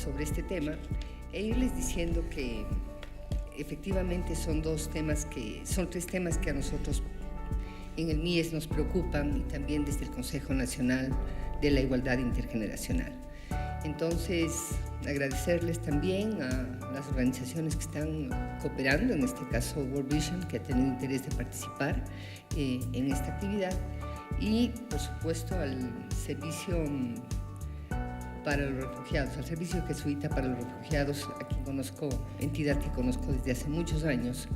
sobre este tema e irles diciendo que efectivamente son tres temas que a nosotros en el MIES nos preocupan y también desde el Consejo Nacional de la Igualdad Intergeneracional. Entonces, agradecerles también a las organizaciones que están cooperando, en este caso World Vision, que ha tenido interés de participar en esta actividad, y por supuesto al servicio para los refugiados, al servicio jesuita para los refugiados, a quien conozco, entidad que conozco desde hace muchos años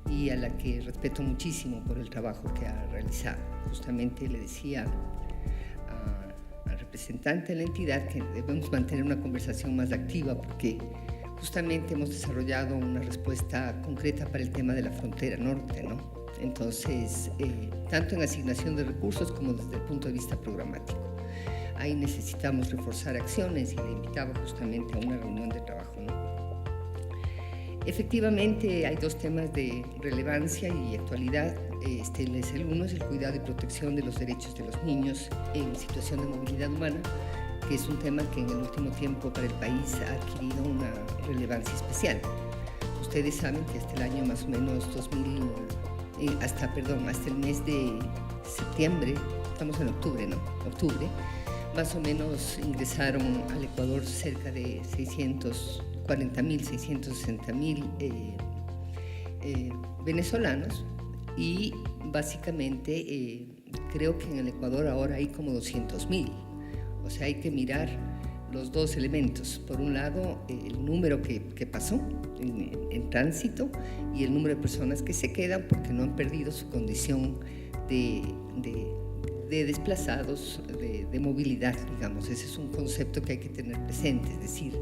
y a la que respeto muchísimo por el trabajo que ha realizado. Justamente le decía al representante de la entidad que debemos mantener una conversación más activa porque justamente hemos desarrollado una respuesta concreta para el tema de la frontera norte, ¿no? Entonces, tanto en asignación de recursos como desde el punto de vista programático. Ahí necesitamos reforzar acciones y le invitaba justamente a una reunión de trabajo, ¿no? Efectivamente, hay dos temas de relevancia y actualidad. El uno es el cuidado y protección de los derechos de los niños en situación de movilidad humana, que es un tema que en el último tiempo para el país ha adquirido una relevancia especial. Ustedes saben que hasta el año más o menos hasta el mes de septiembre, estamos en octubre, ¿no? Octubre, más o menos ingresaron al Ecuador cerca de 640,000, 660,000 venezolanos y básicamente creo que en el Ecuador ahora hay como 200,000. O sea, hay que mirar los dos elementos. Por un lado, el número que pasó en tránsito y el número de personas que se quedan porque no han perdido su condición de desplazados, de movilidad, digamos. Ese es un concepto que hay que tener presente. Es decir,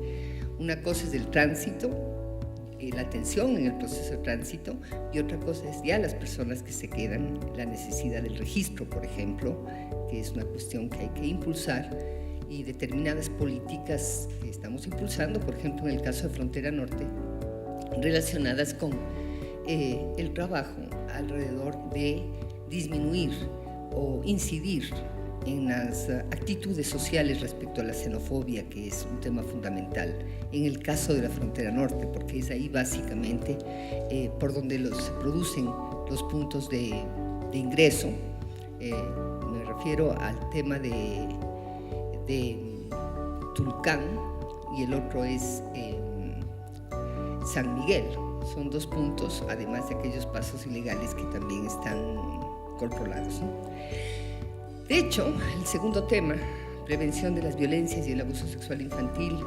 una cosa es el tránsito, la atención en el proceso de tránsito, y otra cosa es ya las personas que se quedan, la necesidad del registro, por ejemplo, que es una cuestión que hay que impulsar, y determinadas políticas que estamos impulsando, por ejemplo, en el caso de Frontera Norte, relacionadas con el trabajo alrededor de disminuir o incidir en las actitudes sociales respecto a la xenofobia, que es un tema fundamental en el caso de la Frontera Norte, porque es ahí básicamente por donde se producen los puntos de ingreso. Me refiero al tema de Tulcán y el otro es San Miguel. Son dos puntos, además de aquellos pasos ilegales que también están controlados, ¿no? De hecho, el segundo tema, prevención de las violencias y el abuso sexual infantil,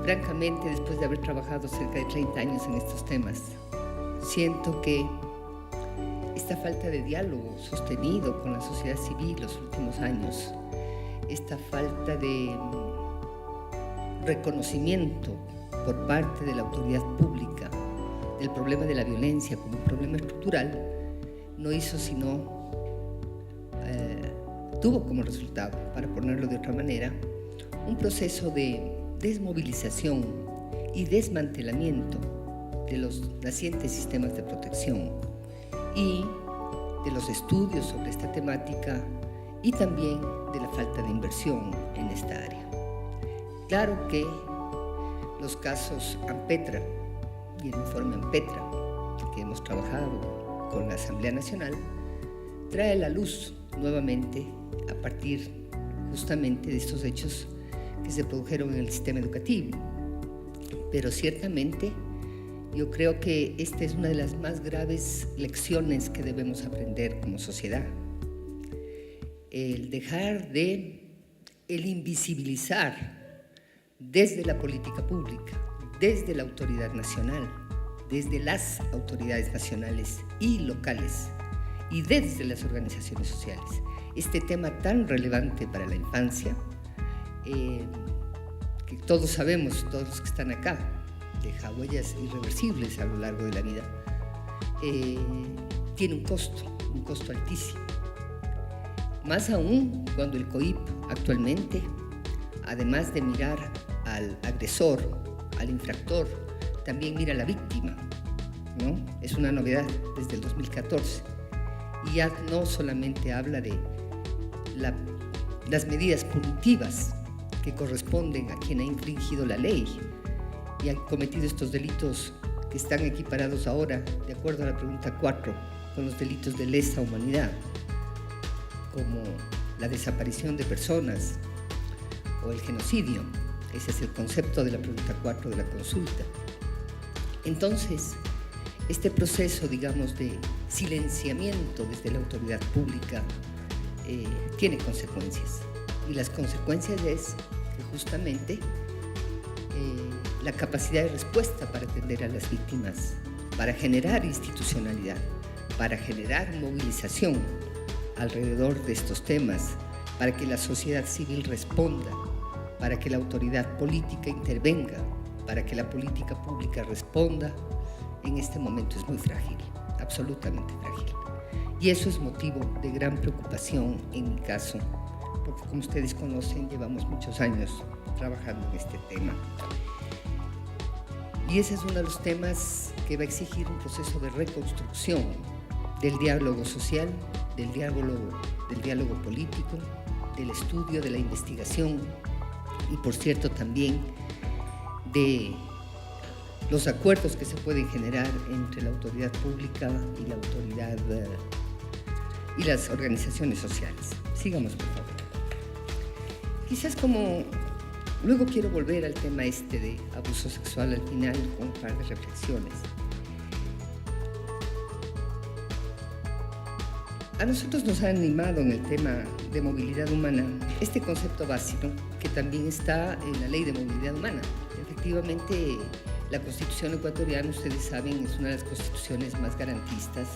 francamente, después de haber trabajado cerca de 30 años en estos temas, siento que esta falta de diálogo sostenido con la sociedad civil los últimos años, esta falta de reconocimiento por parte de la autoridad pública del problema de la violencia como un problema estructural, no hizo sino, tuvo como resultado, para ponerlo de otra manera, un proceso de desmovilización y desmantelamiento de los nacientes sistemas de protección y de los estudios sobre esta temática y también de la falta de inversión en esta área. Claro que los casos AMPETRA y el informe AMPETRA que hemos trabajado con la Asamblea Nacional trae a la luz nuevamente a partir justamente de estos hechos que se produjeron en el sistema educativo. Pero ciertamente yo creo que esta es una de las más graves lecciones que debemos aprender como sociedad. El dejar el invisibilizar desde la política pública, desde la autoridad nacional, desde las autoridades nacionales y locales y desde las organizaciones sociales, este tema tan relevante para la infancia, que todos sabemos, todos los que están acá, deja huellas irreversibles a lo largo de la vida, tiene un costo altísimo. Más aún cuando el COIP actualmente, además de mirar al agresor, al infractor, también mira a la víctima, ¿no? Es una novedad desde el 2014. Y ya no solamente habla de la las medidas punitivas que corresponden a quien ha infringido la ley y ha cometido estos delitos que están equiparados ahora, de acuerdo a la pregunta 4, con los delitos de lesa humanidad, como la desaparición de personas o el genocidio. Ese es el concepto de la pregunta 4 de la consulta. Entonces, este proceso, digamos, de silenciamiento desde la autoridad pública tiene consecuencias. Y las consecuencias es que justamente la capacidad de respuesta para atender a las víctimas, para generar institucionalidad, para generar movilización alrededor de estos temas, para que la sociedad civil responda, para que la autoridad política intervenga, para que la política pública responda, en este momento es muy frágil, absolutamente frágil. Y eso es motivo de gran preocupación en mi caso, porque como ustedes conocen, llevamos muchos años trabajando en este tema. Y ese es uno de los temas que va a exigir un proceso de reconstrucción del diálogo social, del diálogo político, del estudio, de la investigación y, por cierto, también de los acuerdos que se pueden generar entre la autoridad pública y la autoridad y las organizaciones sociales. Sigamos, por favor. Quizás luego quiero volver al tema de abuso sexual al final con un par de reflexiones. A nosotros nos ha animado en el tema de movilidad humana este concepto básico que también está en la Ley de Movilidad Humana. Efectivamente, la Constitución ecuatoriana, ustedes saben, es una de las constituciones más garantistas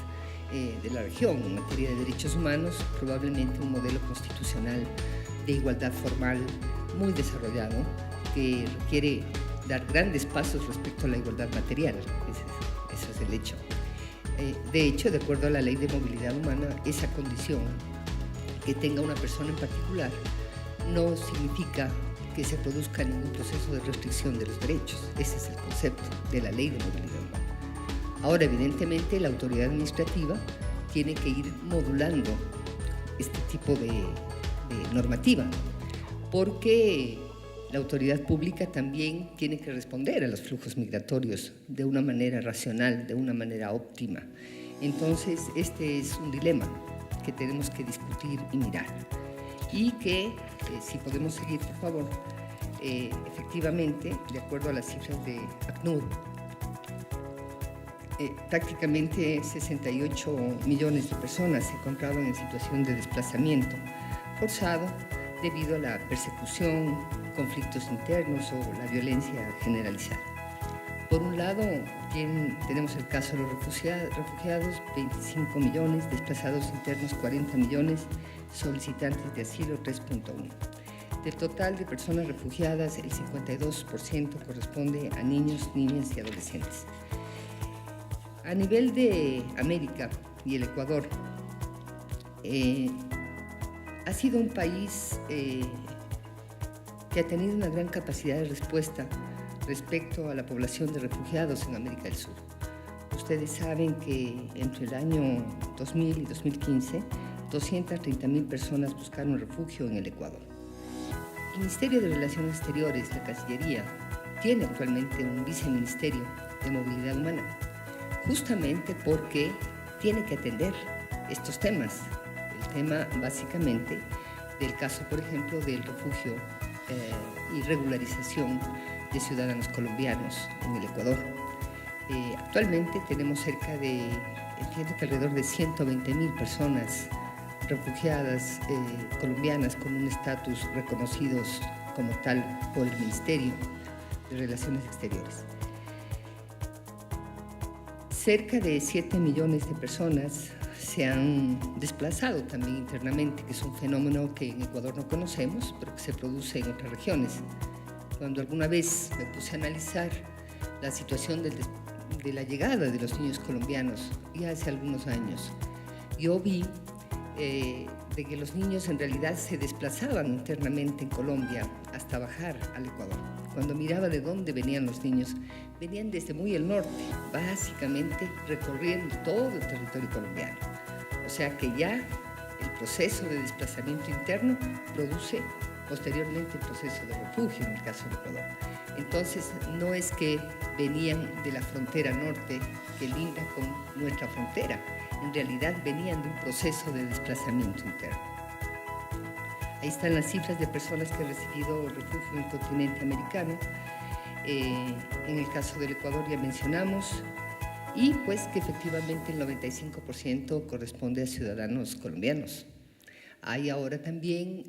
de la región en materia de derechos humanos, probablemente un modelo constitucional de igualdad formal muy desarrollado, que requiere dar grandes pasos respecto a la igualdad material. Eso es el hecho. De hecho, de acuerdo a la Ley de Movilidad Humana, esa condición que tenga una persona en particular no significa que se produzca ningún proceso de restricción de los derechos. Ese es el concepto de la Ley de Movilidad Humana. Ahora, evidentemente, la autoridad administrativa tiene que ir modulando este tipo de normativa, porque la autoridad pública también tiene que responder a los flujos migratorios de una manera racional, de una manera óptima. Entonces, este es un dilema que tenemos que discutir y mirar. Y que, si podemos seguir, por favor, efectivamente, de acuerdo a las cifras de ACNUR, prácticamente 68 millones de personas se encontraban en situación de desplazamiento forzado debido a la persecución, conflictos internos o la violencia generalizada. Por un lado, tenemos el caso de los refugiados, 25 millones, desplazados internos 40 millones, solicitantes de asilo 3.1. Del total de personas refugiadas, el 52% corresponde a niños, niñas y adolescentes. A nivel de América y el Ecuador, ha sido un país que ha tenido una gran capacidad de respuesta respecto a la población de refugiados en América del Sur. Ustedes saben que entre el año 2000 y 2015, 230.000 personas buscaron refugio en el Ecuador. El Ministerio de Relaciones Exteriores, la Cancillería, tiene actualmente un viceministerio de movilidad humana, justamente porque tiene que atender estos temas. El tema básicamente del caso, por ejemplo, del refugio y regularización de ciudadanos colombianos en el Ecuador. Actualmente tenemos entiendo que alrededor de 120.000 personas refugiadas colombianas con un estatus reconocidos como tal por el Ministerio de Relaciones Exteriores. Cerca de 7 millones de personas se han desplazado también internamente, que es un fenómeno que en Ecuador no conocemos, pero que se produce en otras regiones. Cuando alguna vez me puse a analizar la situación de la llegada de los niños colombianos, ya hace algunos años, yo vi de que los niños en realidad se desplazaban internamente en Colombia hasta bajar al Ecuador. Cuando miraba de dónde venían los niños, venían desde muy el norte, básicamente recorriendo todo el territorio colombiano. O sea que ya el el proceso de desplazamiento interno produce posteriormente el proceso de refugio en el caso de Ecuador. Entonces, no es que venían de la frontera norte que linda con nuestra frontera, en realidad venían de un proceso de desplazamiento interno. Ahí están las cifras de personas que han recibido refugio en el continente americano. En el caso del Ecuador ya mencionamos, y pues que efectivamente el 95% corresponde a ciudadanos colombianos. Hay ahora también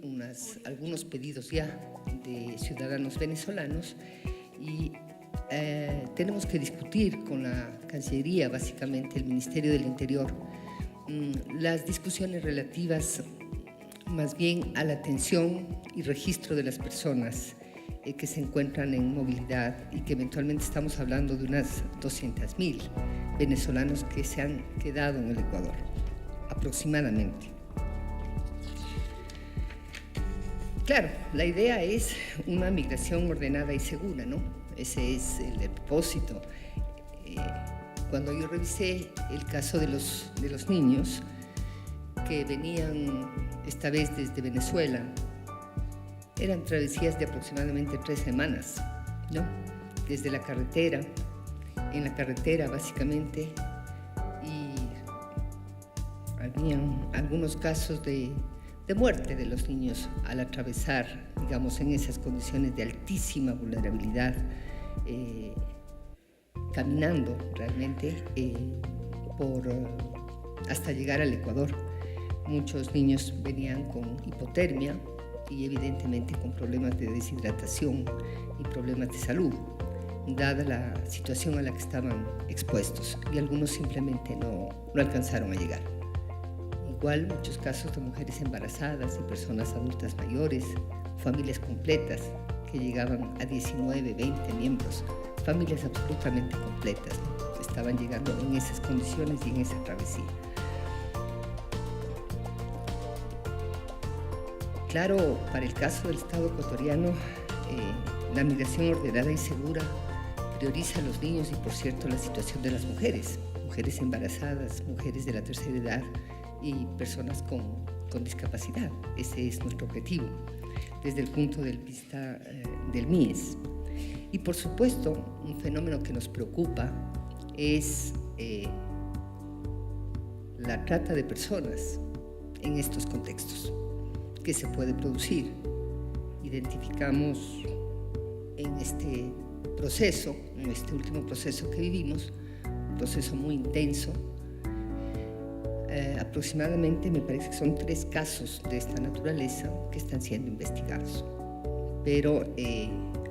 algunos pedidos ya de ciudadanos venezolanos y tenemos que discutir con la Cancillería, básicamente el Ministerio del Interior, las discusiones relativas más bien a la atención y registro de las personas que se encuentran en movilidad y que eventualmente estamos hablando de unas 200.000 venezolanos que se han quedado en el Ecuador, aproximadamente. Claro, la idea es una migración ordenada y segura, ¿no? Ese es el propósito. Cuando yo revisé el caso de los niños que venían esta vez desde Venezuela, eran travesías de aproximadamente 3 semanas, ¿no? Desde la carretera, en la carretera básicamente, y habían algunos casos de muerte de los niños al atravesar, digamos, en esas condiciones de altísima vulnerabilidad, caminando realmente hasta llegar al Ecuador. Muchos niños venían con hipotermia y evidentemente con problemas de deshidratación y problemas de salud, dada la situación a la que estaban expuestos, y algunos simplemente no alcanzaron a llegar. Igual muchos casos de mujeres embarazadas y personas adultas mayores, familias completas que llegaban a 19, 20 miembros, familias absolutamente completas, ¿no? Estaban llegando en esas condiciones y en esa travesía. Claro, para el caso del Estado ecuatoriano, la migración ordenada y segura prioriza a los niños y, por cierto, la situación de las mujeres embarazadas, mujeres de la tercera edad y personas con discapacidad. Ese es nuestro objetivo desde el punto de vista del MIES. Y, por supuesto, un fenómeno que nos preocupa es la trata de personas en estos contextos que se puede producir. Identificamos en este proceso, en este último proceso que vivimos, un proceso muy intenso, aproximadamente me parece que son 3 casos de esta naturaleza que están siendo investigados. Pero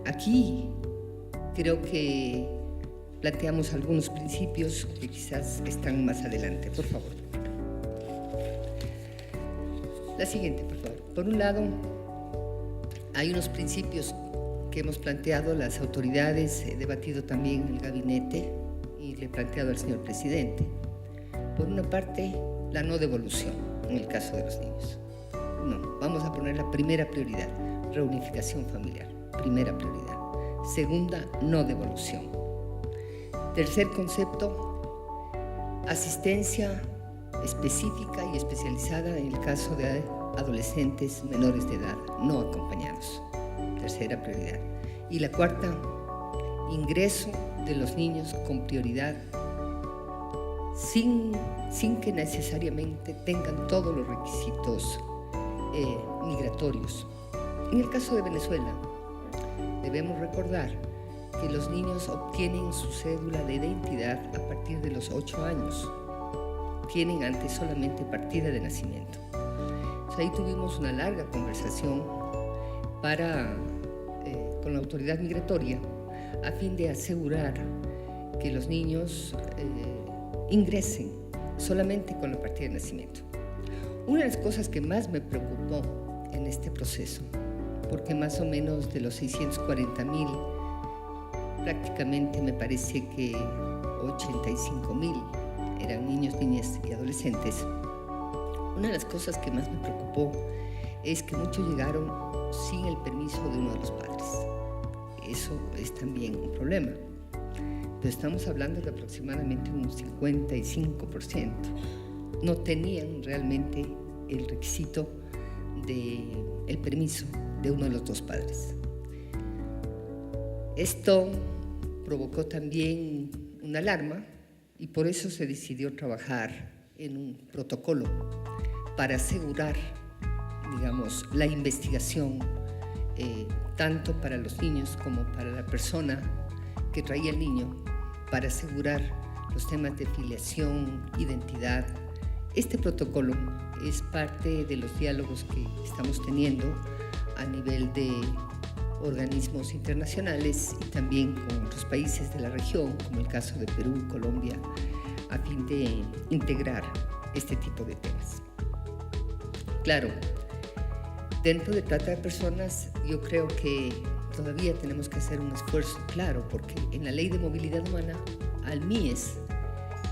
aquí creo que planteamos algunos principios que quizás están más adelante. Por favor. La siguiente, por favor. Por un lado, hay unos principios que hemos planteado las autoridades, he debatido también en el gabinete y le he planteado al señor presidente. Por una parte, la no devolución en el caso de los niños. No, vamos a poner la primera prioridad, reunificación familiar, primera prioridad. Segunda, no devolución. Tercer concepto, asistencia específica y especializada en el caso de adolescentes menores de edad no acompañados. Tercera prioridad. Y la cuarta, ingreso de los niños con prioridad sin que necesariamente tengan todos los requisitos migratorios. En el caso de Venezuela, debemos recordar que los niños obtienen su cédula de identidad a partir de los 8 años. Tienen antes solamente partida de nacimiento. Ahí tuvimos una larga conversación con la autoridad migratoria a fin de asegurar que los niños ingresen solamente con la partida de nacimiento. Una de las cosas que más me preocupó en este proceso, porque más o menos de los 640,000, prácticamente me parece que 85,000 eran niños, niñas y adolescentes. Una de las cosas que más me preocupó es que muchos llegaron sin el permiso de uno de los padres. Eso es también un problema. Pero estamos hablando de aproximadamente un 55%. No tenían realmente el requisito del permiso de uno de los dos padres. Esto provocó también una alarma y por eso se decidió trabajar en un protocolo para asegurar, digamos, la investigación tanto para los niños como para la persona que traía el niño, para asegurar los temas de filiación, identidad. Este protocolo es parte de los diálogos que estamos teniendo a nivel de organismos internacionales y también con otros países de la región, como el caso de Perú, Colombia, a fin de integrar este tipo de temas. Claro, dentro de trata de personas, yo creo que todavía tenemos que hacer un esfuerzo, claro, porque en la Ley de Movilidad Humana al MIES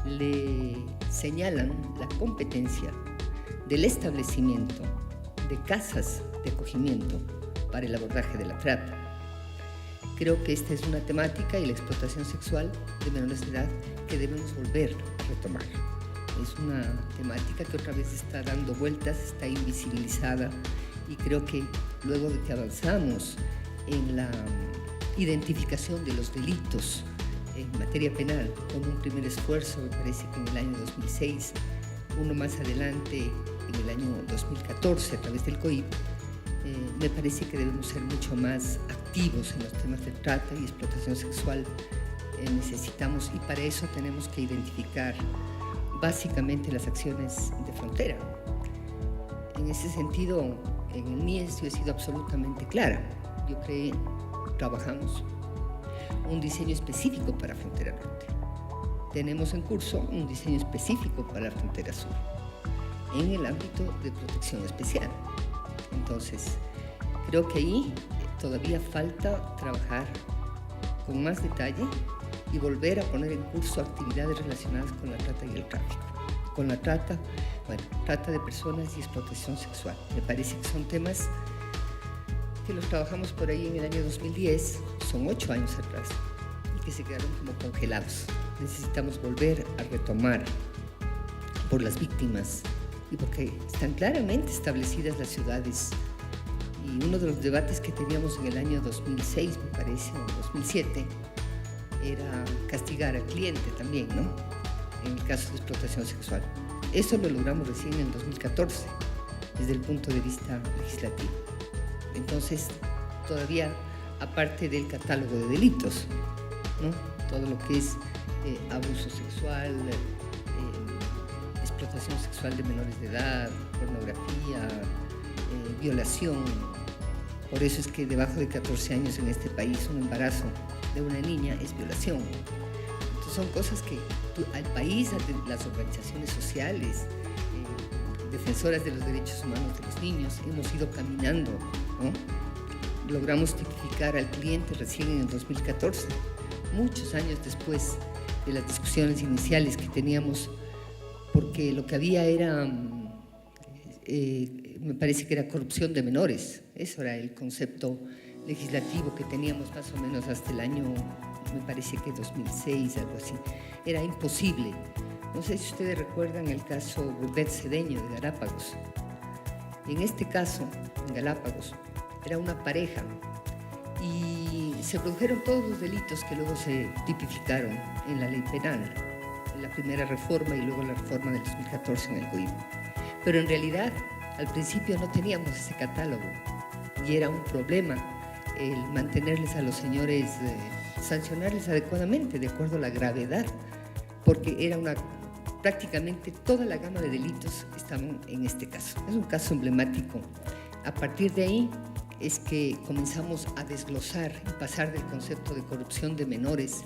le señalan la competencia del establecimiento de casas de acogimiento para el abordaje de la trata. Creo que esta es una temática y la explotación sexual de menores de edad que debemos volver a retomar. Es una temática que otra vez está dando vueltas, está invisibilizada y creo que luego de que avanzamos en la identificación de los delitos en materia penal con un primer esfuerzo, me parece que en el año 2006, uno más adelante en el año 2014 a través del COIP, me parece que debemos ser mucho más activos en los temas de trata y explotación sexual. Necesitamos, y para eso tenemos que identificar básicamente las acciones de frontera. En ese sentido, en el MIES yo he sido absolutamente clara. Yo creo que trabajamos un diseño específico para Frontera Norte. Tenemos en curso un diseño específico para la Frontera Sur, en el ámbito de protección especial. Entonces, creo que ahí todavía falta trabajar con más detalle y volver a poner en curso actividades relacionadas con la trata y el tráfico. Con la trata, trata de personas y explotación sexual. Me parece que son temas que los trabajamos por ahí en el año 2010, son 8 años atrás, y que se quedaron como congelados. Necesitamos volver a retomar por las víctimas y porque están claramente establecidas las ciudades. Y uno de los debates que teníamos en el año 2006, me parece, o 2007, era castigar al cliente también, ¿no? En el caso de explotación sexual. Eso lo logramos recién en el 2014, desde el punto de vista legislativo. Entonces, todavía, aparte del catálogo de delitos, ¿no? Todo lo que es abuso sexual, explotación sexual de menores de edad, pornografía, violación. Por eso es que debajo de 14 años en este país un embarazo de una niña es violación. Entonces son cosas que al país, a las organizaciones sociales, defensoras de los derechos humanos de los niños, hemos ido caminando, ¿no? Logramos tipificar al cliente recién en el 2014, muchos años después de las discusiones iniciales que teníamos, porque lo que había era, me parece que era corrupción de menores. Eso era el concepto legislativo que teníamos más o menos hasta el año, me parece que 2006, algo así. Era imposible. No sé si ustedes recuerdan el caso Burdett Cedeño de Galápagos. En este caso, en Galápagos, era una pareja y se produjeron todos los delitos que luego se tipificaron en la ley penal, en la primera reforma y luego la reforma del 2014 en el COIP. Pero en realidad, al principio no teníamos ese catálogo y era un problema el mantenerles a los señores, sancionarles adecuadamente, de acuerdo a la gravedad, porque era prácticamente toda la gama de delitos estaban en este caso. Es un caso emblemático. A partir de ahí es que comenzamos a desglosar y pasar del concepto de corrupción de menores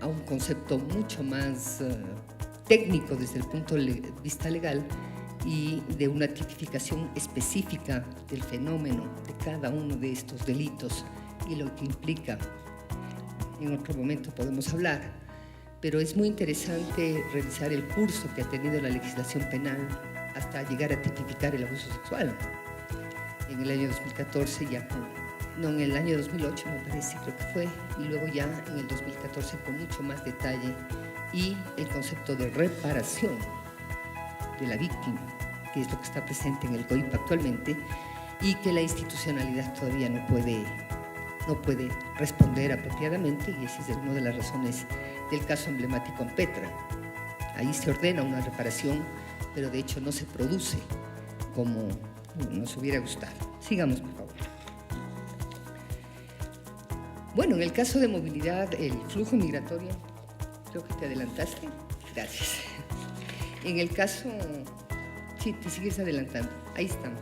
a un concepto mucho más técnico desde el punto de vista legal y de una tipificación específica del fenómeno de cada uno de estos delitos y lo que implica. En otro momento podemos hablar, pero es muy interesante revisar el curso que ha tenido la legislación penal hasta llegar a tipificar el abuso sexual. En el año 2014 ya, no, en el año 2008 me parece, creo que fue, y luego ya en el 2014 con mucho más detalle y el concepto de reparación de la víctima, que es lo que está presente en el GOIP actualmente, y que la institucionalidad todavía no puede responder apropiadamente, y esa es una de las razones del caso emblemático en Petra. Ahí se ordena una reparación, pero de hecho no se produce como nos hubiera gustado. Sigamos, por favor. Bueno, en el caso de movilidad, el flujo migratorio, creo que te adelantaste. Gracias. En el caso, sí, te sigues adelantando. Ahí estamos.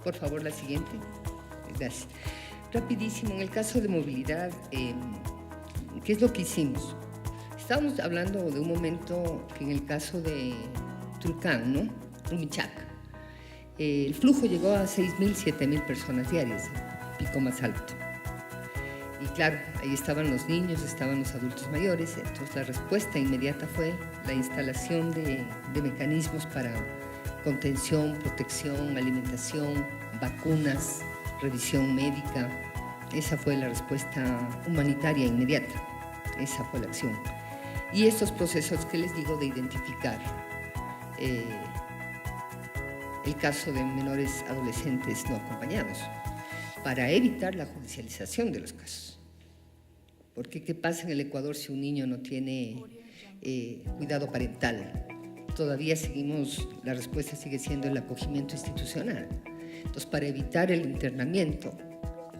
Por favor, la siguiente. Gracias. Rapidísimo, en el caso de movilidad, ¿qué es lo que hicimos? Estábamos hablando de un momento que en el caso de Tulcán, ¿no? Rumichac, el flujo llegó a 6.000, 7.000 personas diarias, el pico más alto. Y claro, ahí estaban los niños, estaban los adultos mayores, entonces la respuesta inmediata fue la instalación de mecanismos para contención, protección, alimentación, vacunas, revisión médica. Esa fue la respuesta humanitaria inmediata, esa fue la acción. Y estos procesos que les digo de identificar el caso de menores adolescentes no acompañados, para evitar la judicialización de los casos. Porque ¿qué pasa en el Ecuador si un niño no tiene cuidado parental? Todavía seguimos, la respuesta sigue siendo el acogimiento institucional. Entonces, para evitar el internamiento,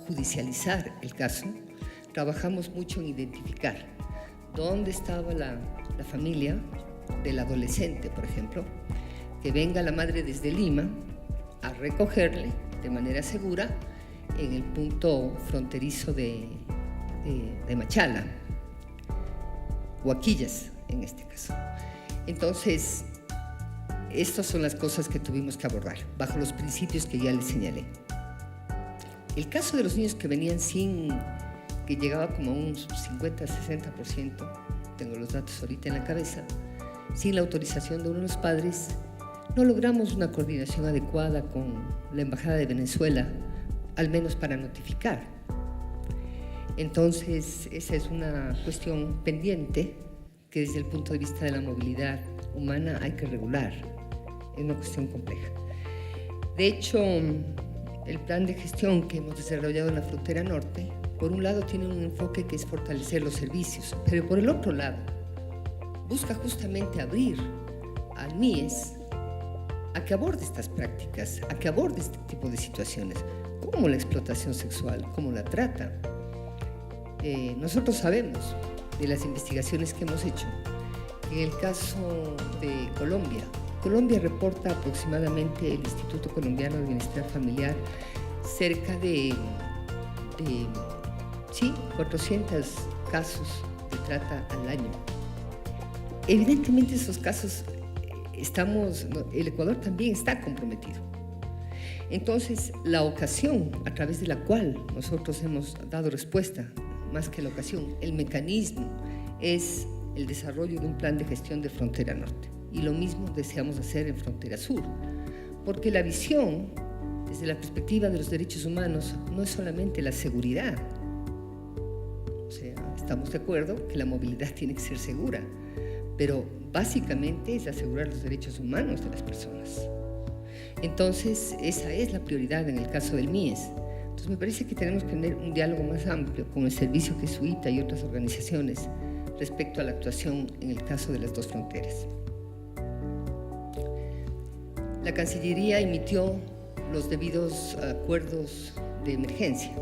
judicializar el caso, trabajamos mucho en identificar dónde estaba la familia del adolescente, por ejemplo, que venga la madre desde Lima a recogerle de manera segura en el punto fronterizo de Machala, Huaquillas en este caso. Entonces, estas son las cosas que tuvimos que abordar, bajo los principios que ya les señalé. El caso de los niños que venían que llegaba como a un 50-60%, tengo los datos ahorita en la cabeza, sin la autorización de uno de los padres, no logramos una coordinación adecuada con la Embajada de Venezuela, al menos para notificar. Entonces, esa es una cuestión pendiente que desde el punto de vista de la movilidad humana hay que regular. Es una cuestión compleja. De hecho, el plan de gestión que hemos desarrollado en la frontera norte, por un lado tiene un enfoque que es fortalecer los servicios, pero por el otro lado busca justamente abrir al MIES a que aborde estas prácticas, a que aborde este tipo de situaciones, como la explotación sexual, como la trata. Nosotros sabemos de las investigaciones que hemos hecho, en el caso de Colombia reporta aproximadamente el Instituto Colombiano de Bienestar Familiar cerca de 400 casos de trata al año. Evidentemente esos casos el Ecuador también está comprometido. Entonces, la ocasión a través de la cual nosotros hemos dado respuesta, más que la ocasión, el mecanismo es el desarrollo de un plan de gestión de frontera norte. Y lo mismo deseamos hacer en frontera sur, porque la visión, desde la perspectiva de los derechos humanos, no es solamente la seguridad. O sea, estamos de acuerdo que la movilidad tiene que ser segura, pero básicamente es asegurar los derechos humanos de las personas. Entonces, esa es la prioridad en el caso del MIES. Entonces, me parece que tenemos que tener un diálogo más amplio con el Servicio Jesuita y otras organizaciones respecto a la actuación en el caso de las dos fronteras. La Cancillería emitió los debidos acuerdos de emergencia.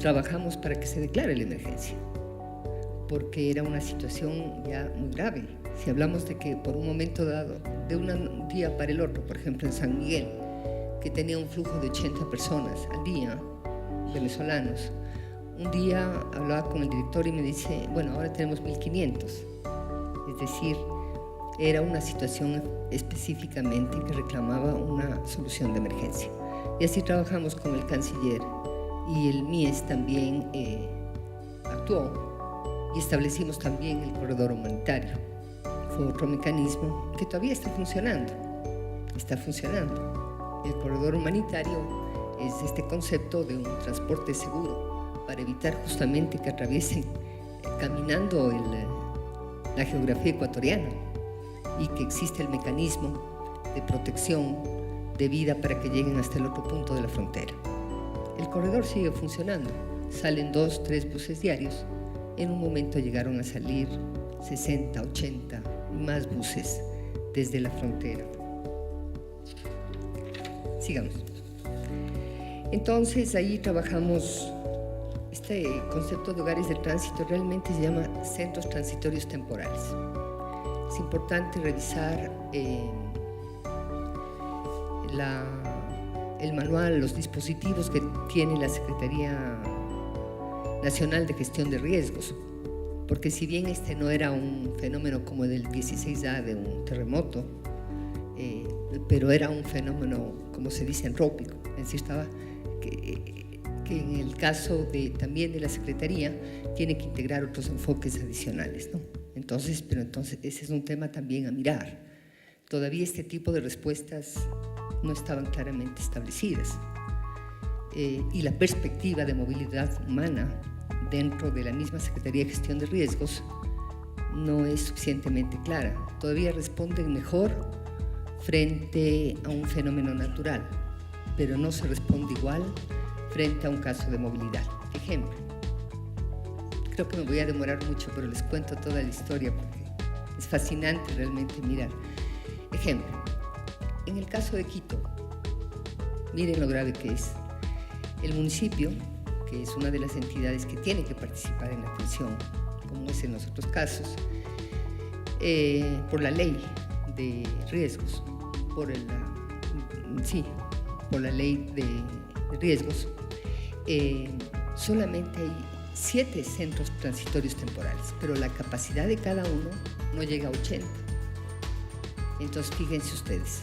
Trabajamos para que se declare la emergencia, porque era una situación ya muy grave. Si hablamos de que por un momento dado, de un día para el otro, por ejemplo en San Miguel, que tenía un flujo de 80 personas al día, venezolanos, un día hablaba con el director y me dice, bueno, ahora tenemos 1.500. Es decir, era una situación específicamente que reclamaba una solución de emergencia. Y así trabajamos con el canciller y el MIES también actuó y establecimos también el corredor humanitario. Fue otro mecanismo que todavía está funcionando. El corredor humanitario es este concepto de un transporte seguro para evitar justamente que atraviesen caminando la geografía ecuatoriana, y que existe el mecanismo de protección de vida para que lleguen hasta el otro punto de la frontera. El corredor sigue funcionando. Salen 2, 3 buses diarios. En un momento llegaron a salir 60, 80 y más buses desde la frontera. Sigamos. Entonces, ahí trabajamos. Este concepto de hogares de tránsito realmente se llama centros transitorios temporales. Es importante revisar el manual, los dispositivos que tiene la Secretaría Nacional de Gestión de Riesgos, porque si bien este no era un fenómeno como del 16A de un terremoto, pero era un fenómeno, como se dice, entrópico, es decir, estaba que en el caso también de la Secretaría tiene que integrar otros enfoques adicionales, ¿no? Entonces ese es un tema también a mirar. Todavía este tipo de respuestas no estaban claramente establecidas y la perspectiva de movilidad humana dentro de la misma Secretaría de Gestión de Riesgos no es suficientemente clara. Todavía responden mejor frente a un fenómeno natural, pero no se responde igual frente a un caso de movilidad. Ejemplo, creo que me voy a demorar mucho, pero les cuento toda la historia porque es fascinante realmente mirar. Ejemplo, en el caso de Quito, miren lo grave que es. El municipio, que es una de las entidades que tiene que participar en la atención, como es en los otros casos, por la ley de riesgos, por la ley de riesgos, solamente hay 7 centros transitorios temporales, pero la capacidad de cada uno no llega a 80. Entonces, fíjense ustedes,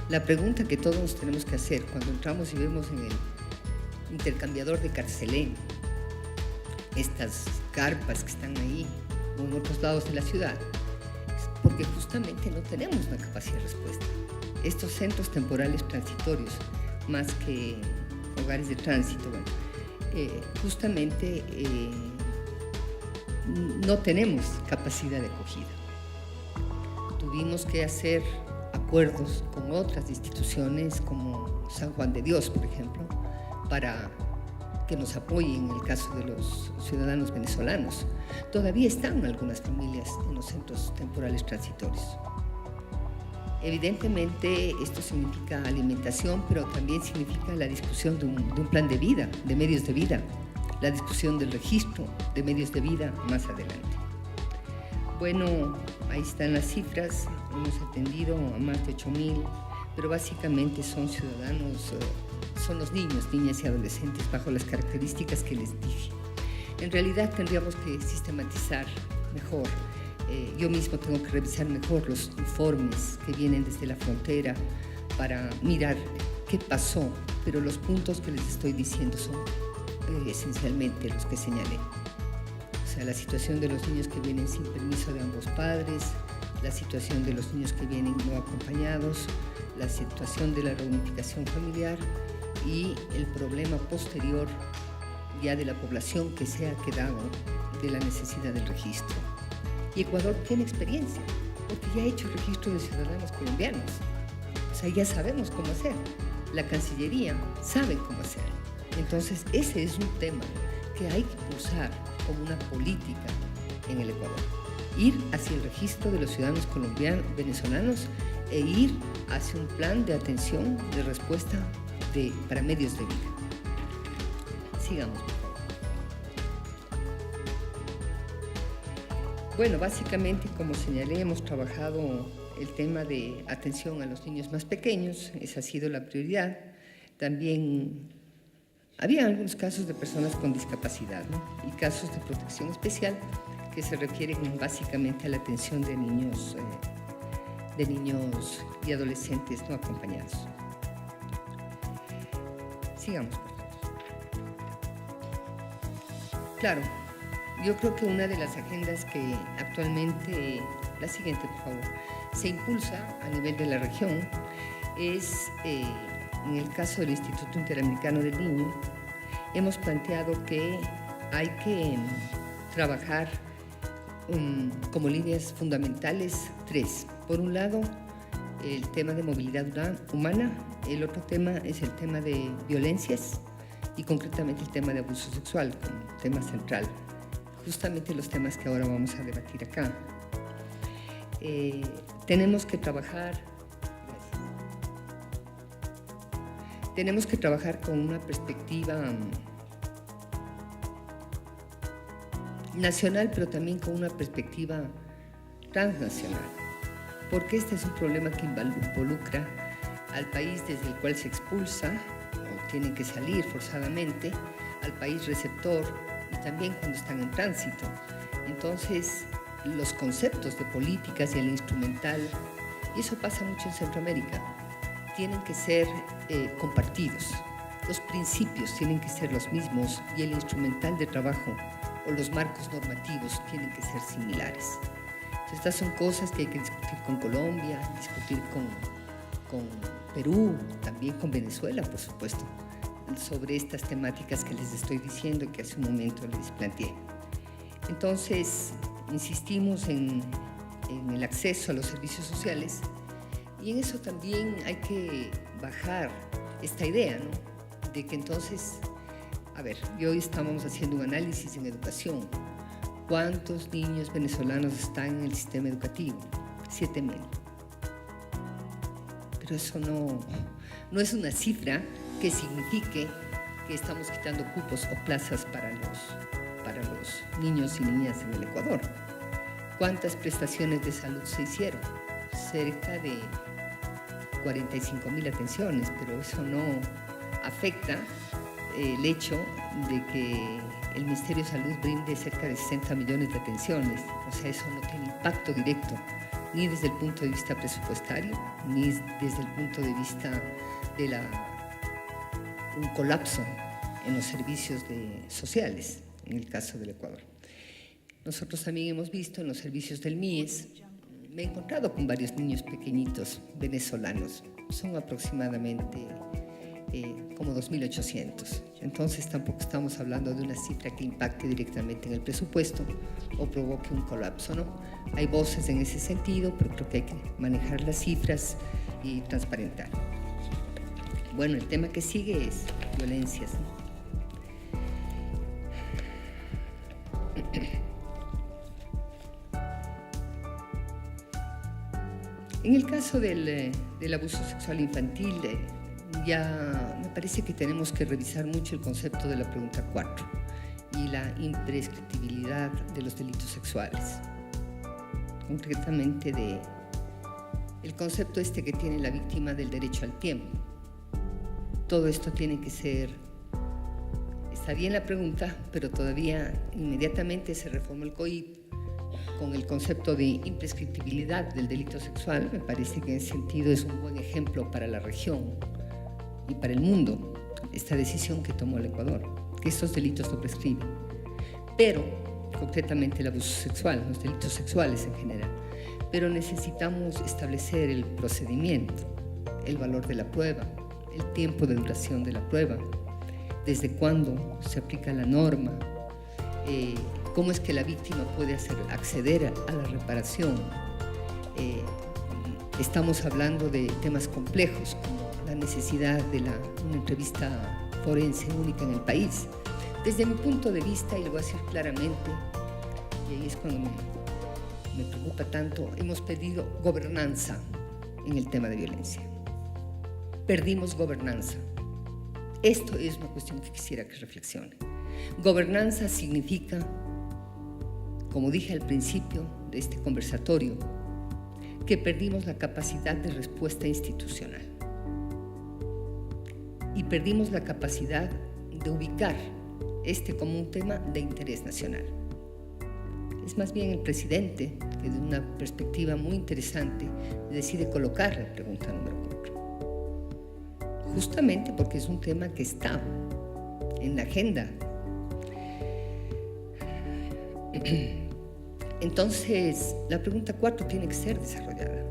la pregunta que todos nos tenemos que hacer cuando entramos y vemos en el intercambiador de Carcelén estas carpas que están ahí o en otros lados de la ciudad, es porque justamente no tenemos una capacidad de respuesta. Estos centros temporales transitorios, más que hogares de tránsito, justamente no tenemos capacidad de acogida. Tuvimos que hacer acuerdos con otras instituciones como San Juan de Dios, por ejemplo, para que nos apoyen en el caso de los ciudadanos venezolanos. Todavía están algunas familias en los centros temporales transitorios. Evidentemente esto significa alimentación, pero también significa la discusión de un plan de vida, de medios de vida, la discusión del registro de medios de vida más adelante. Bueno, ahí están las cifras, hemos atendido a más de 8,000, pero básicamente son ciudadanos, son los niños, niñas y adolescentes bajo las características que les dije. En realidad tendríamos que sistematizar mejor. Yo mismo tengo que revisar mejor los informes que vienen desde la frontera para mirar qué pasó, pero los puntos que les estoy diciendo son esencialmente los que señalé. O sea, la situación de los niños que vienen sin permiso de ambos padres, la situación de los niños que vienen no acompañados, la situación de la reunificación familiar y el problema posterior ya de la población que se ha quedado de la necesidad del registro. Y Ecuador tiene experiencia, porque ya ha hecho registro de ciudadanos colombianos. O sea, ya sabemos cómo hacer. La Cancillería sabe cómo hacer. Entonces, ese es un tema que hay que usar como una política en el Ecuador. Ir hacia el registro de los ciudadanos venezolanos e ir hacia un plan de atención, de respuesta para medios de vida. Sigamos. Bueno, básicamente, como señalé, hemos trabajado el tema de atención a los niños más pequeños, esa ha sido la prioridad. También había algunos casos de personas con discapacidad, ¿no? Y casos de protección especial que se refieren básicamente a la atención de niños y adolescentes no acompañados. Sigamos, por favor. Claro. Yo creo que una de las agendas que actualmente, la siguiente por favor, se impulsa a nivel de la región es, en el caso del Instituto Interamericano del Niño, hemos planteado que hay que trabajar como líneas fundamentales 3. Por un lado, el tema de movilidad humana, el otro tema es el tema de violencias y concretamente el tema de abuso sexual como tema central, justamente los temas que ahora vamos a debatir acá. Tenemos que trabajar con una perspectiva nacional, pero también con una perspectiva transnacional, porque este es un problema que involucra al país desde el cual se expulsa o tienen que salir forzadamente, al país receptor y también cuando están en tránsito. Entonces, los conceptos de políticas y el instrumental, y eso pasa mucho en Centroamérica, tienen que ser compartidos. Los principios tienen que ser los mismos y el instrumental de trabajo o los marcos normativos tienen que ser similares. Entonces, estas son cosas que hay que discutir con Colombia, discutir con Perú, también con Venezuela, por supuesto, sobre estas temáticas que les estoy diciendo y que hace un momento les planteé. Entonces, insistimos en el acceso a los servicios sociales y en eso también hay que bajar esta idea, ¿no? De que entonces, a ver, y hoy estábamos haciendo un análisis en educación. ¿Cuántos niños venezolanos están en el sistema educativo? 7,000. Pero eso no es una cifra que signifique que estamos quitando cupos o plazas para los niños y niñas en el Ecuador. ¿Cuántas prestaciones de salud se hicieron? Cerca de 45,000 atenciones, pero eso no afecta el hecho de que el Ministerio de Salud brinde cerca de 60 millones de atenciones. O sea, eso no tiene impacto directo, ni desde el punto de vista presupuestario, ni desde el punto de vista de un colapso en los servicios sociales, en el caso del Ecuador. Nosotros también hemos visto en los servicios del MIES, me he encontrado con varios niños pequeñitos venezolanos, son aproximadamente como 2.800. Entonces tampoco estamos hablando de una cifra que impacte directamente en el presupuesto o provoque un colapso, ¿no? Hay voces en ese sentido, pero creo que hay que manejar las cifras y transparentar. Bueno, el tema que sigue es violencias, ¿no? En el caso del abuso sexual infantil, ya me parece que tenemos que revisar mucho el concepto de la pregunta 4 y la imprescriptibilidad de los delitos sexuales. Concretamente el concepto que tiene la víctima del derecho al tiempo. Todo esto tiene que ser, está bien la pregunta, pero todavía inmediatamente se reforma el COIP con el concepto de imprescriptibilidad del delito sexual. Me parece que en ese sentido es un buen ejemplo para la región y para el mundo, esta decisión que tomó el Ecuador, que estos delitos no prescriben. Pero, concretamente el abuso sexual, los delitos sexuales en general, pero necesitamos establecer el procedimiento, el valor de la prueba, el tiempo de duración de la prueba, desde cuándo se aplica la norma, cómo es que la víctima puede acceder a la reparación. Estamos hablando de temas complejos, como la necesidad de una entrevista forense única en el país. Desde mi punto de vista, y lo voy a decir claramente, y ahí es cuando me preocupa tanto, hemos perdido gobernanza en el tema de violencia. Perdimos gobernanza. Esto es una cuestión que quisiera que reflexione. Gobernanza significa, como dije al principio de este conversatorio, que perdimos la capacidad de respuesta institucional y perdimos la capacidad de ubicar como un tema de interés nacional. Es más bien el presidente que, de una perspectiva muy interesante, decide colocar la pregunta número 4, justamente porque es un tema que está en la agenda. Entonces, la pregunta 4 tiene que ser desarrollada,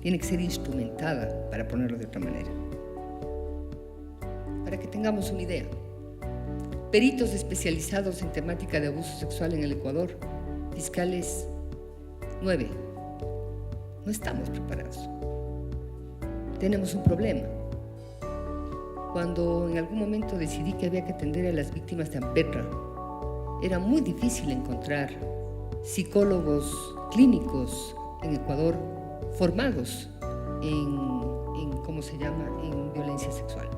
tiene que ser instrumentada, para ponerlo de otra manera. Para que tengamos una idea, peritos especializados en temática de abuso sexual en el Ecuador, fiscales 9. No estamos preparados. tenemos un problema. Cuando en algún momento decidí que había que atender a las víctimas de Ampetra, era muy difícil encontrar psicólogos clínicos en Ecuador formados en en violencia sexual.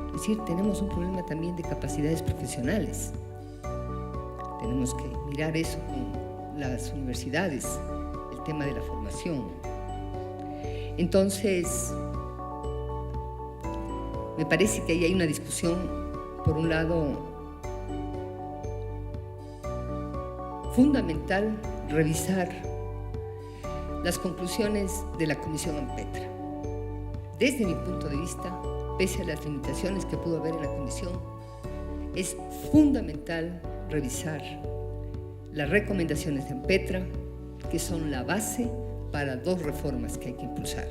Es decir, tenemos un problema también de capacidades profesionales. Tenemos que mirar eso con las universidades, el tema de la formación. Entonces, me parece que ahí hay una discusión, por un lado, fundamental, revisar las conclusiones de la Comisión Ampetra. Desde mi punto de vista, pese a las limitaciones que pudo haber en la comisión, es fundamental revisar las recomendaciones de Ampetra, que son la base para dos reformas que hay que impulsar.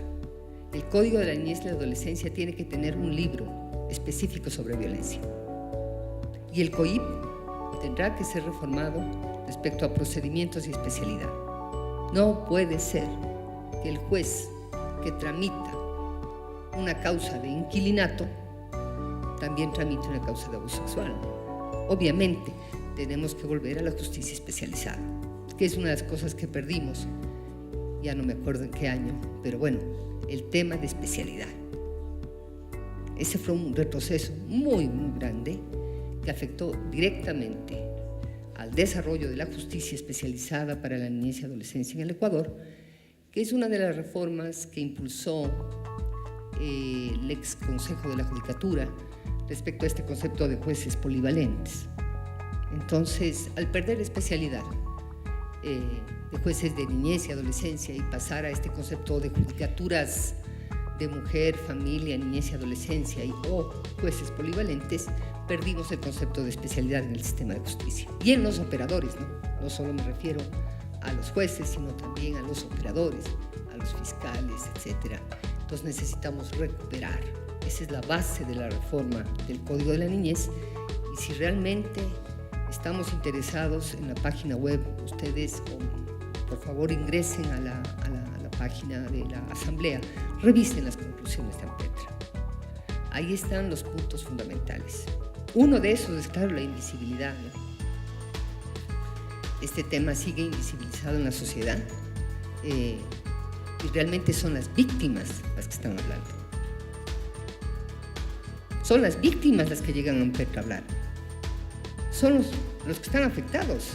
El Código de la Niñez y la Adolescencia tiene que tener un libro específico sobre violencia. Y el COIP tendrá que ser reformado respecto a procedimientos y especialidad. No puede ser que el juez que tramita una causa de inquilinato también tramite una causa de abuso sexual. Obviamente, tenemos que volver a la justicia especializada, que es una de las cosas que perdimos, ya no me acuerdo en qué año, pero bueno, el tema de especialidad. Ese fue un retroceso muy, muy grande que afectó directamente al desarrollo de la justicia especializada para la niñez y adolescencia en el Ecuador, que es una de las reformas que impulsó el ex Consejo de la Judicatura respecto a este concepto de jueces polivalentes. Entonces, al perder especialidad de jueces de niñez y adolescencia y pasar a este concepto de judicaturas de mujer, familia, niñez y adolescencia o jueces polivalentes, perdimos el concepto de especialidad en el sistema de justicia. Y en los operadores, no solo me refiero a los jueces, sino también a los operadores, a los fiscales, etc. Entonces necesitamos recuperar. Esa es la base de la reforma del Código de la Niñez. Y si realmente estamos interesados en la página web, ustedes, por favor, ingresen a la página de la Asamblea, revisen las conclusiones de Ampetra. Ahí están los puntos fundamentales. Uno de esos es, claro, la invisibilidad, ¿no? Este tema sigue invisibilizado en la sociedad y realmente son las víctimas las que están hablando. Son las víctimas las que llegan a Ampetra a hablar. Son los que están afectados.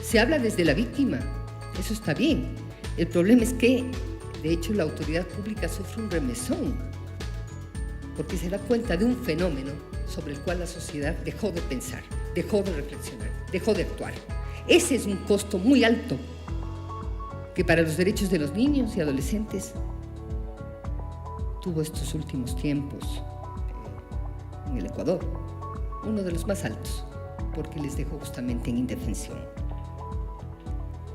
Se habla desde la víctima, eso está bien. El problema es que, de hecho, la autoridad pública sufre un remesón porque se da cuenta de un fenómeno sobre el cual la sociedad dejó de pensar, dejó de reflexionar, dejó de actuar. Ese es un costo muy alto que para los derechos de los niños y adolescentes tuvo estos últimos tiempos en el Ecuador, uno de los más altos, porque les dejó justamente en indefensión.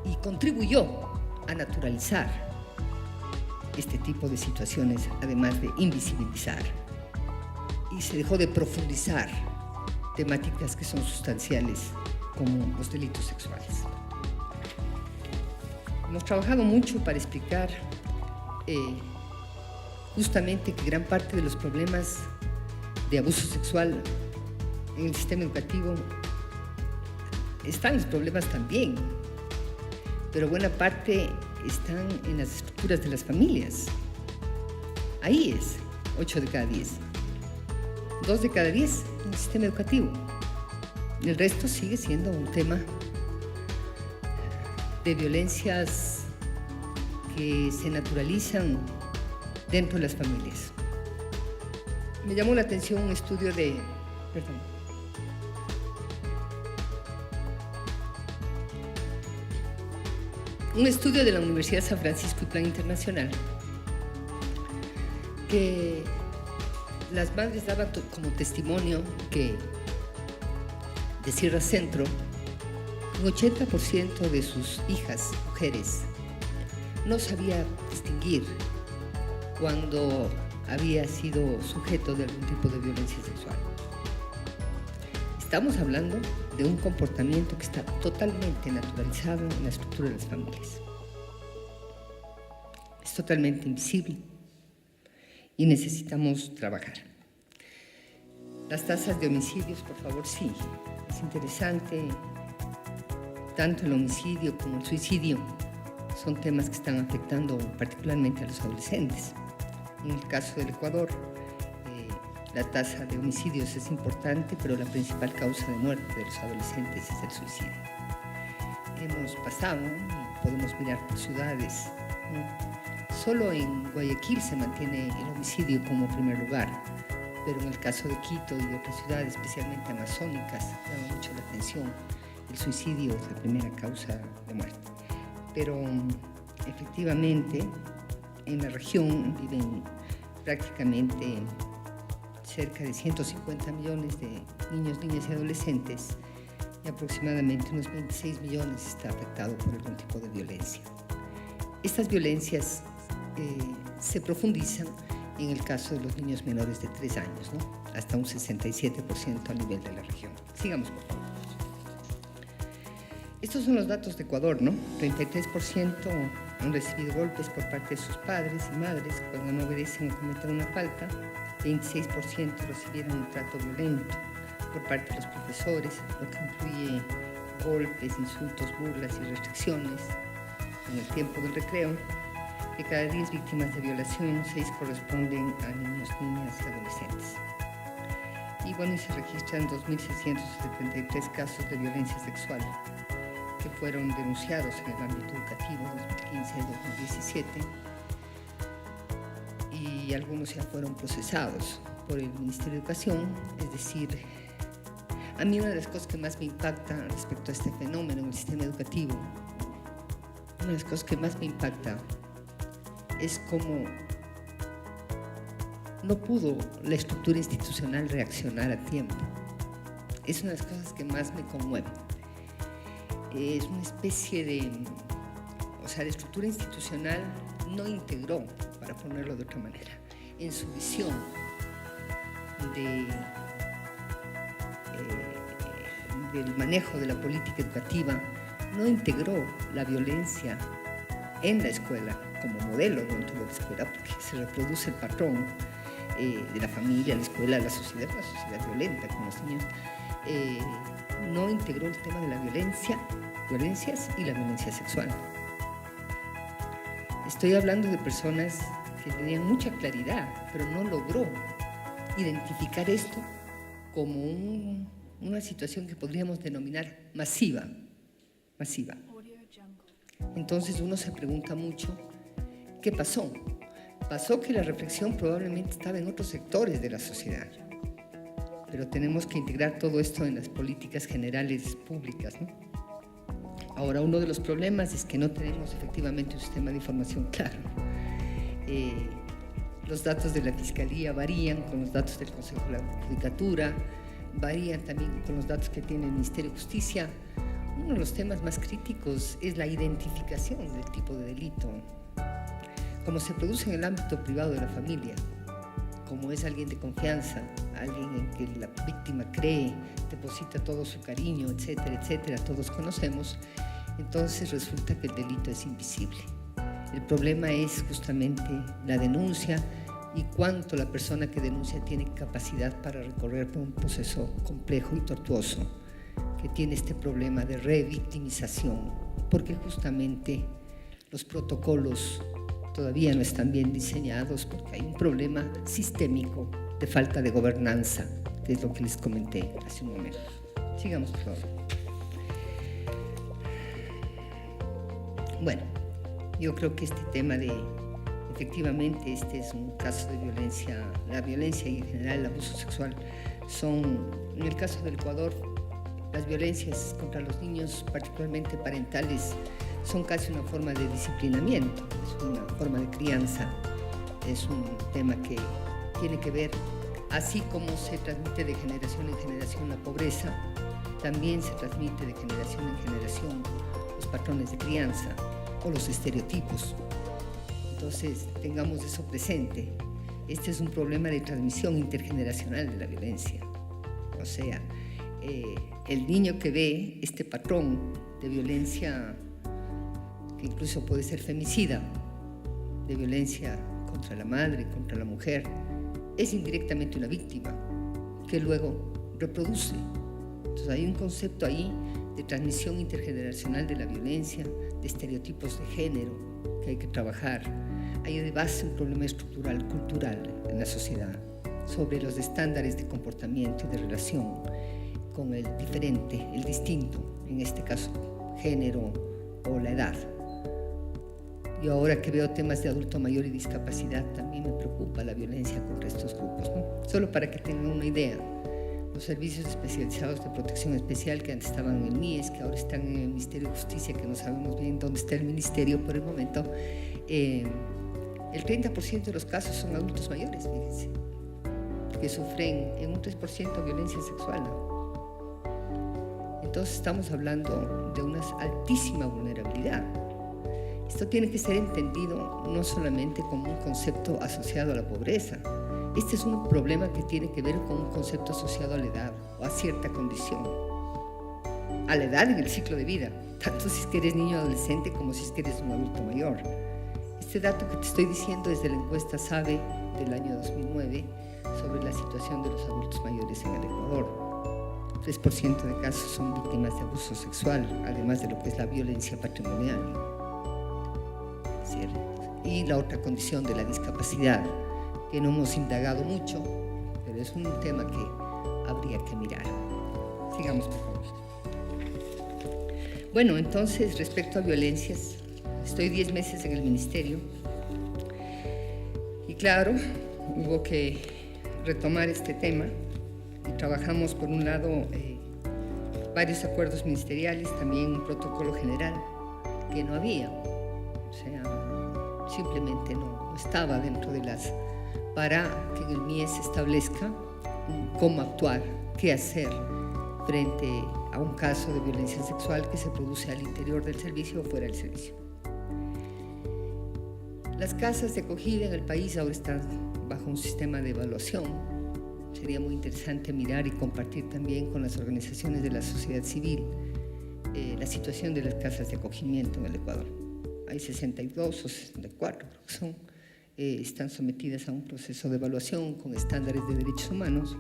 Y contribuyó a naturalizar este tipo de situaciones, además de invisibilizar. Y se dejó de profundizar temáticas que son sustanciales, como los delitos sexuales. Hemos trabajado mucho para explicar justamente que gran parte de los problemas de abuso sexual en el sistema educativo están los problemas también, pero buena parte están en las estructuras de las familias. Ahí es 8 de cada 10, 2 de cada 10 en el sistema educativo. El resto sigue siendo un tema de violencias que se naturalizan dentro de las familias. Me llamó la atención un estudio de la Universidad de San Francisco y Plan Internacional, que las madres daban como testimonio que de Sierra Centro, un 80% de sus hijas, mujeres, no sabía distinguir cuando había sido sujeto de algún tipo de violencia sexual. Estamos hablando de un comportamiento que está totalmente naturalizado en la estructura de las familias. es totalmente invisible y necesitamos trabajar. Las tasas de homicidios, por favor, sí, es interesante. Tanto el homicidio como el suicidio son temas que están afectando particularmente a los adolescentes. En el caso del Ecuador, la tasa de homicidios es importante, pero la principal causa de muerte de los adolescentes es el suicidio. Hemos pasado, y podemos mirar por ciudades, ¿no? Solo en Guayaquil se mantiene el homicidio como primer lugar, pero en el caso de Quito y de otras ciudades, especialmente amazónicas, llama mucho la atención. El suicidio es la primera causa de muerte. Pero efectivamente, en la región viven prácticamente cerca de 150 millones de niños, niñas y adolescentes, y aproximadamente unos 26 millones está afectado por algún tipo de violencia. Estas violencias se profundizan en el caso de los niños menores de 3 años, ¿no? Hasta un 67% a nivel de la región. Sigamos, por favor. Estos son los datos de Ecuador, ¿no? 33% han recibido golpes por parte de sus padres y madres cuando no obedecen o cometen una falta. 26% recibieron un trato violento por parte de los profesores, lo que incluye golpes, insultos, burlas y restricciones en el tiempo del recreo. De cada 10 víctimas de violación, 6 corresponden a niños, niñas y adolescentes. Y bueno, se registran 2.673 casos de violencia sexual que fueron denunciados en el ámbito educativo 2015-2017 y algunos ya fueron procesados por el Ministerio de Educación. Es decir, a mí una de las cosas que más me impacta respecto a este fenómeno en el sistema educativo, una de las cosas que más me impacta es cómo no pudo la estructura institucional reaccionar a tiempo. Es una de las cosas que más me conmueve. Es una especie de, la estructura institucional no integró, para ponerlo de otra manera, en su visión del manejo de la política educativa, no integró la violencia en la escuela como modelo dentro de la escuela, porque se reproduce el patrón de la familia, la escuela, la sociedad violenta con los niños. No integró el tema de la violencias y la violencia sexual. Estoy hablando de personas que tenían mucha claridad, pero no logró identificar esto como una situación que podríamos denominar masiva. Entonces uno se pregunta mucho, ¿qué pasó? Pasó que la reflexión probablemente estaba en otros sectores de la sociedad, pero tenemos que integrar todo esto en las políticas generales públicas, ¿no? Ahora, uno de los problemas es que no tenemos efectivamente un sistema de información claro. Los datos de la Fiscalía varían con los datos del Consejo de la Judicatura, varían también con los datos que tiene el Ministerio de Justicia. Uno de los temas más críticos es la identificación del tipo de delito, como se produce en el ámbito privado de la familia, como es alguien de confianza, alguien en que la víctima cree, deposita todo su cariño, etcétera, etcétera, todos conocemos. Entonces resulta que el delito es invisible. El problema es justamente la denuncia y cuánto la persona que denuncia tiene capacidad para recorrer por un proceso complejo y tortuoso, que tiene este problema de revictimización, porque justamente los protocolos todavía no están bien diseñados, porque hay un problema sistémico de falta de gobernanza, que es lo que les comenté hace un momento. Sigamos, por favor. Bueno, yo creo que este tema efectivamente, este es un caso de violencia, la violencia y en general el abuso sexual en el caso del Ecuador, las violencias contra los niños, particularmente parentales, son casi una forma de disciplinamiento, es una forma de crianza, es un tema que tiene que ver, así como se transmite de generación en generación la pobreza, también se transmite de generación en generación los patrones de crianza o los estereotipos. Entonces, tengamos eso presente. Este es un problema de transmisión intergeneracional de la violencia. O sea, el niño que ve este patrón de violencia, que incluso puede ser femicida, de violencia contra la madre, contra la mujer, es indirectamente una víctima que luego reproduce. Entonces hay un concepto ahí de transmisión intergeneracional de la violencia, de estereotipos de género que hay que trabajar. Hay de base un problema estructural, cultural en la sociedad sobre los estándares de comportamiento y de relación con el diferente, el distinto, en este caso género o la edad. Yo ahora que veo temas de adulto mayor y discapacidad también me preocupa la violencia contra estos grupos, ¿no? Solo para que tengan una idea, los servicios especializados de protección especial que antes estaban en el MIES, que ahora están en el Ministerio de Justicia, que no sabemos bien dónde está el ministerio por el momento, el 30% de los casos son adultos mayores, fíjense, que sufren en un 3% violencia sexual, ¿no? Entonces estamos hablando de una altísima vulnerabilidad. Esto tiene que ser entendido no solamente como un concepto asociado a la pobreza. Este es un problema que tiene que ver con un concepto asociado a la edad o a cierta condición. A la edad en el ciclo de vida, tanto si es que eres niño o adolescente como si es que eres un adulto mayor. Este dato que te estoy diciendo es de la encuesta SABE del año 2009 sobre la situación de los adultos mayores en el Ecuador. 3% de casos son víctimas de abuso sexual, además de lo que es la violencia patrimonial. ¿Cierto? Y la otra condición de la discapacidad, que no hemos indagado mucho, pero es un tema que habría que mirar. Sigamos, por favor. Bueno, entonces, respecto a violencias, estoy 10 meses en el ministerio y claro, hubo que retomar este tema y trabajamos, por un lado, varios acuerdos ministeriales, también un protocolo general que no había, o sea, simplemente no estaba dentro de las, para que en el MIES se establezca cómo actuar, qué hacer frente a un caso de violencia sexual que se produce al interior del servicio o fuera del servicio. Las casas de acogida en el país ahora están bajo un sistema de evaluación. Sería muy interesante mirar y compartir también con las organizaciones de la sociedad civil la situación de las casas de acogimiento en el Ecuador. Hay 62 o 64, creo que son, están sometidas a un proceso de evaluación con estándares de derechos humanos.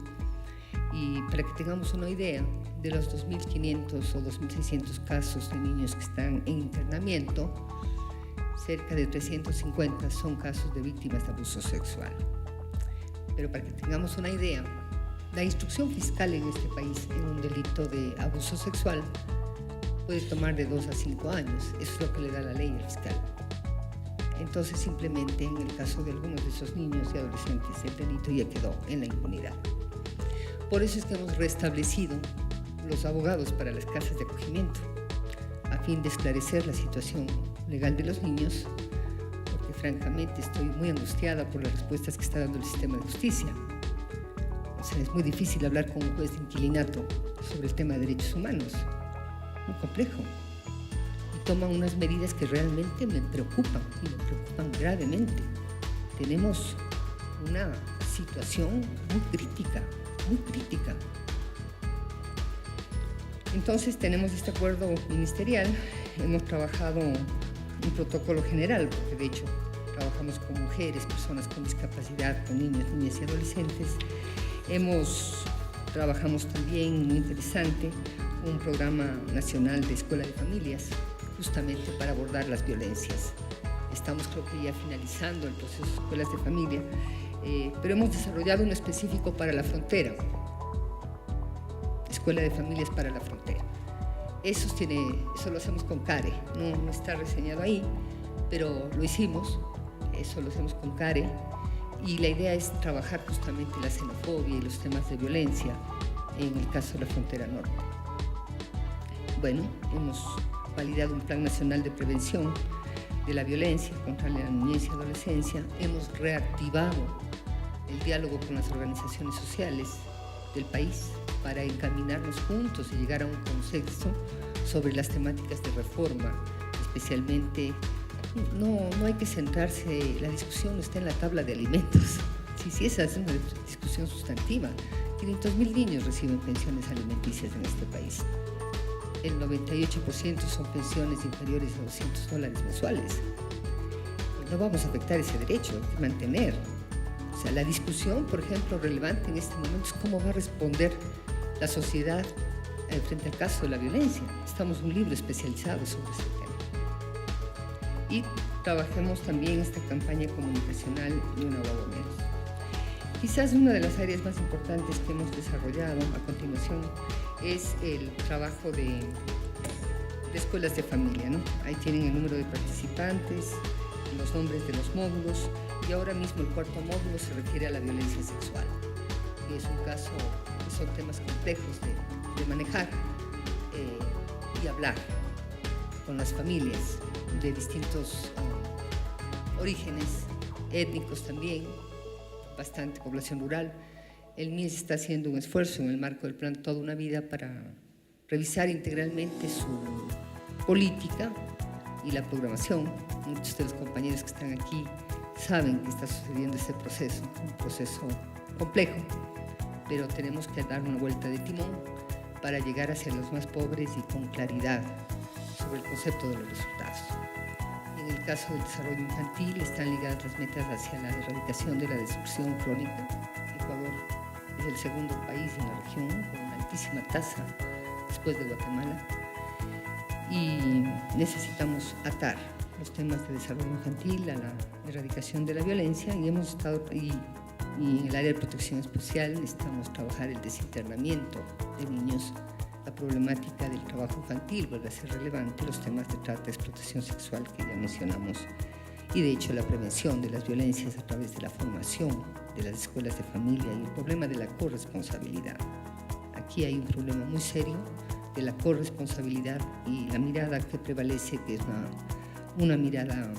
Y para que tengamos una idea, de los 2.500 o 2.600 casos de niños que están en internamiento, cerca de 350 son casos de víctimas de abuso sexual. Pero para que tengamos una idea, la instrucción fiscal en este país en un delito de abuso sexual puede tomar de 2 a 5 años. Eso es lo que le da la ley al fiscal. Entonces, simplemente en el caso de algunos de esos niños y adolescentes, el delito ya quedó en la impunidad. Por eso es que hemos restablecido los abogados para las casas de acogimiento, a fin de esclarecer la situación legal de los niños, porque francamente estoy muy angustiada por las respuestas que está dando el sistema de justicia. O sea, es muy difícil hablar con un juez de inquilinato sobre el tema de derechos humanos, muy complejo. Y toman unas medidas que realmente me preocupan, y me preocupan gravemente. Tenemos una situación muy crítica, muy crítica. Entonces tenemos este acuerdo ministerial, hemos trabajado un protocolo general, porque de hecho trabajamos con mujeres, personas con discapacidad, con niños, niñas y adolescentes. Trabajamos también, muy interesante, un programa nacional de escuela de familias, justamente para abordar las violencias. Estamos, creo que ya finalizando el proceso de escuelas de familia, pero hemos desarrollado uno específico para la frontera, Escuela de Familias para la Frontera. Eso lo hacemos con CARE, no está reseñado ahí, pero lo hicimos, eso lo hacemos con CARE, y la idea es trabajar justamente la xenofobia y los temas de violencia en el caso de la frontera norte. Bueno, hemos validado un plan nacional de prevención de la violencia contra la niñez y adolescencia, hemos reactivado el diálogo con las organizaciones sociales del país para encaminarnos juntos y llegar a un consenso sobre las temáticas de reforma, especialmente. No hay que centrarse, la discusión no está en la tabla de alimentos. Sí, esa es una discusión sustantiva. 500.000 niños reciben pensiones alimenticias en este país. El 98% son pensiones inferiores a $200 mensuales. no vamos a afectar ese derecho, hay que mantener. O sea, la discusión, por ejemplo, relevante en este momento es cómo va a responder la sociedad frente al caso de la violencia. Estamos un libro especializado sobre ese tema. Y trabajemos también esta campaña comunicacional de una guagua menos. Quizás una de las áreas más importantes que hemos desarrollado a continuación es el trabajo de escuelas de familia, ¿no? Ahí tienen el número de participantes, los nombres de los módulos, y ahora mismo el cuarto módulo se refiere a la violencia sexual, que es un caso, que son temas complejos de manejar y hablar con las familias de distintos orígenes étnicos también, bastante población rural. El MIES está haciendo un esfuerzo en el marco del plan Toda una Vida para revisar integralmente su política y la programación. Muchos de los compañeros que están aquí saben que está sucediendo este proceso, un proceso complejo, pero tenemos que dar una vuelta de timón para llegar hacia los más pobres y con claridad sobre el concepto de los resultados. En el caso del desarrollo infantil están ligadas las metas hacia la erradicación de la destrucción crónica. Ecuador es el segundo país en la región con una altísima tasa después de Guatemala, y necesitamos atar los temas de desarrollo infantil a la erradicación de la violencia, y hemos estado y en el área de protección especial necesitamos trabajar el desinternamiento de niños, la problemática del trabajo infantil vuelve a ser relevante, los temas de trata y explotación sexual que ya mencionamos, y de hecho la prevención de las violencias a través de la formación de las escuelas de familia y el problema de la corresponsabilidad. Aquí hay un problema muy serio de la corresponsabilidad y la mirada que prevalece, que es una mirada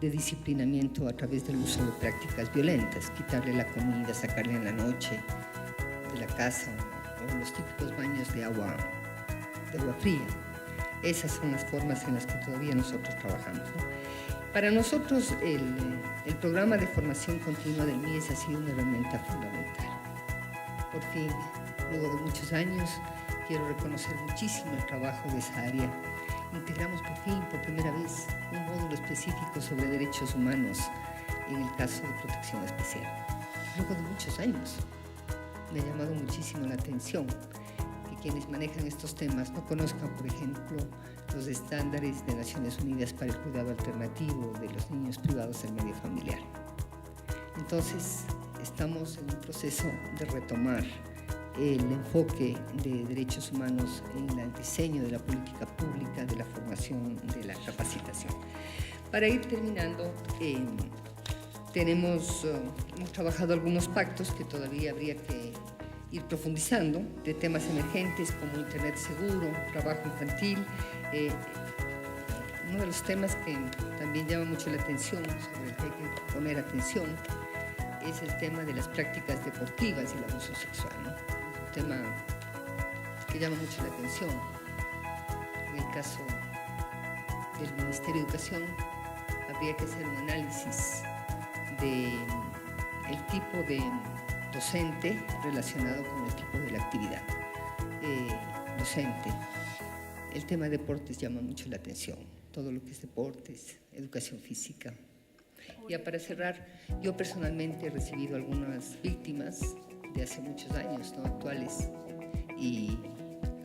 de disciplinamiento a través del uso de prácticas violentas, quitarle la comida, sacarle en la noche de la casa, o los típicos baños de agua fría. Esas son las formas en las que todavía nosotros trabajamos, ¿no? Para nosotros el programa de formación continua del MIES ha sido una herramienta fundamental. Por fin, luego de muchos años, quiero reconocer muchísimo el trabajo de esa área. Integramos por fin, por primera vez, un módulo específico sobre derechos humanos en el caso de protección especial. Luego de muchos años, me ha llamado muchísimo la atención que quienes manejan estos temas no conozcan, por ejemplo, los estándares de Naciones Unidas para el cuidado alternativo de los niños privados del medio familiar. Entonces, estamos en un proceso de retomar el enfoque de derechos humanos en el diseño de la política pública, de la formación, de la capacitación. Para ir terminando, hemos trabajado algunos pactos que todavía habría que ir profundizando, de temas emergentes como Internet seguro, trabajo infantil. Uno de los temas que también llama mucho la atención, sobre el que hay que poner atención, es el tema de las prácticas deportivas y el abuso sexual, ¿no? Un tema que llama mucho la atención. En el caso del Ministerio de Educación, habría que hacer un análisis del tipo de docente relacionado con el tipo de la actividad docente. El tema de deportes llama mucho la atención, todo lo que es deportes, educación física. Ya para cerrar, yo personalmente he recibido algunas víctimas de hace muchos años, no actuales, y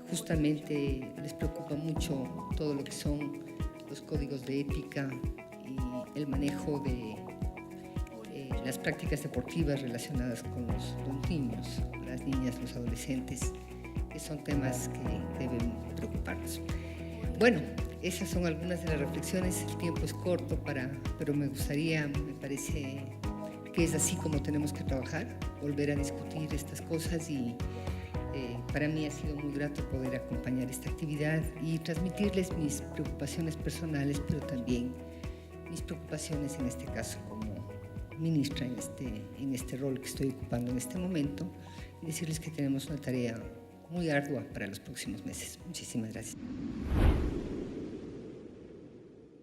justamente les preocupa mucho todo lo que son los códigos de ética y el manejo de las prácticas deportivas relacionadas con los niños, las niñas, los adolescentes, que son temas que deben preocuparnos. Bueno, esas son algunas de las reflexiones. El tiempo es corto, pero me parece que es así como tenemos que trabajar, volver a discutir estas cosas, y para mí ha sido muy grato poder acompañar esta actividad y transmitirles mis preocupaciones personales, pero también mis preocupaciones en este caso como ministra en este rol que estoy ocupando en este momento, y decirles que tenemos una tarea muy ardua para los próximos meses. Muchísimas gracias.